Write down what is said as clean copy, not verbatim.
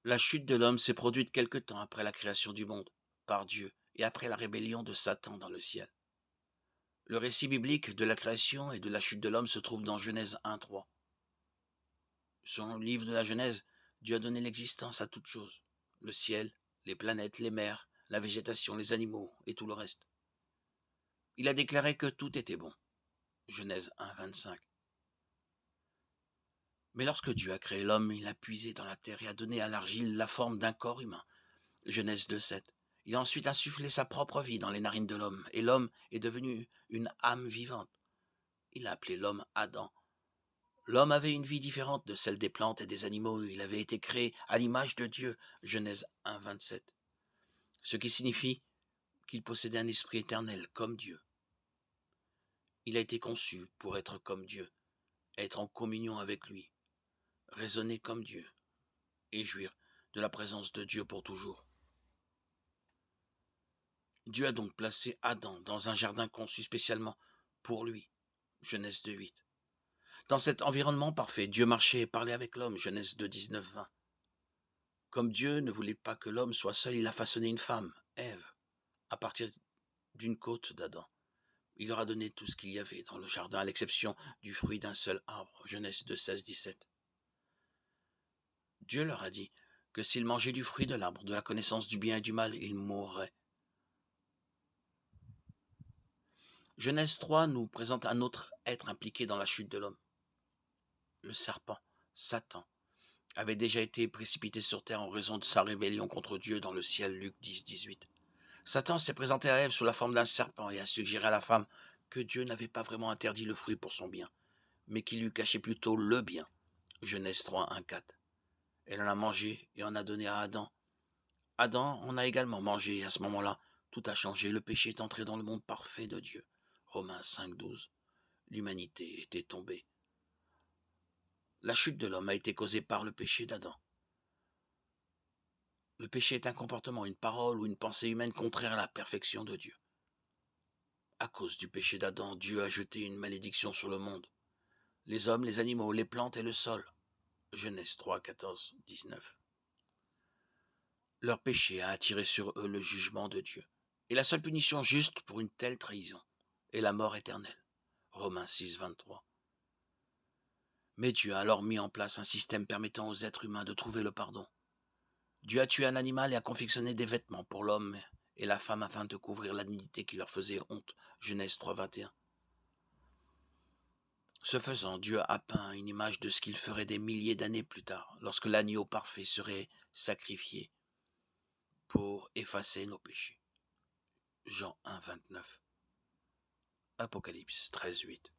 La chute de l'homme s'est produite quelque temps après la création du monde, par Dieu, et après la rébellion de Satan dans le ciel. Le récit biblique de la création et de la chute de l'homme se trouve dans Genèse 1:3. Selon le livre de la Genèse, Dieu a donné l'existence à toutes choses, le ciel, les planètes, les mers, la végétation, les animaux et tout le reste. Il a déclaré que tout était bon. Genèse 1:25. Mais lorsque Dieu a créé l'homme, il a puisé dans la terre et a donné à l'argile la forme d'un corps humain. Genèse 2:7. Il a ensuite insufflé sa propre vie dans les narines de l'homme, et l'homme est devenu une âme vivante. Il a appelé l'homme Adam. L'homme avait une vie différente de celle des plantes et des animaux. Il avait été créé à l'image de Dieu. Genèse 1:27. Ce qui signifie qu'il possédait un esprit éternel comme Dieu. Il a été conçu pour être comme Dieu, être en communion avec lui, raisonner comme Dieu et jouir de la présence de Dieu pour toujours. Dieu a donc placé Adam dans un jardin conçu spécialement pour lui. Genèse 2:8. Dans cet environnement parfait, Dieu marchait et parlait avec l'homme. Genèse 2:19-20. Comme Dieu ne voulait pas que l'homme soit seul, il a façonné une femme, Ève, à partir d'une côte d'Adam. Il leur a donné tout ce qu'il y avait dans le jardin, à l'exception du fruit d'un seul arbre. Genèse 2:16-17. Dieu leur a dit que s'ils mangeaient du fruit de l'arbre de la connaissance du bien et du mal, ils mourraient. Genèse 3 nous présente un autre être impliqué dans la chute de l'homme. Le serpent, Satan, avait déjà été précipité sur terre en raison de sa rébellion contre Dieu dans le ciel. Luc 10:18. Satan s'est présenté à Ève sous la forme d'un serpent et a suggéré à la femme que Dieu n'avait pas vraiment interdit le fruit pour son bien, mais qu'il lui cachait plutôt le bien. Genèse 3:1-4. Elle en a mangé et en a donné à Adam. Adam en a également mangé et à ce moment-là, tout a changé. Le péché est entré dans le monde parfait de Dieu. Romains 5:12. L'humanité était tombée. La chute de l'homme a été causée par le péché d'Adam. Le péché est un comportement, une parole ou une pensée humaine contraire à la perfection de Dieu. À cause du péché d'Adam, Dieu a jeté une malédiction sur le monde. Les hommes, les animaux, les plantes et le sol. Genèse 3, 14, 19. Leur péché a attiré sur eux le jugement de Dieu. Et la seule punition juste pour une telle trahison est la mort éternelle. Romains 6, 23. Mais Dieu a alors mis en place un système permettant aux êtres humains de trouver le pardon. Dieu a tué un animal et a confectionné des vêtements pour l'homme et la femme afin de couvrir la nudité qui leur faisait honte. Genèse 3, 21. Ce faisant, Dieu a peint une image de ce qu'il ferait des milliers d'années plus tard, lorsque l'agneau parfait serait sacrifié pour effacer nos péchés. Jean 1, 29. Apocalypse 13, 8.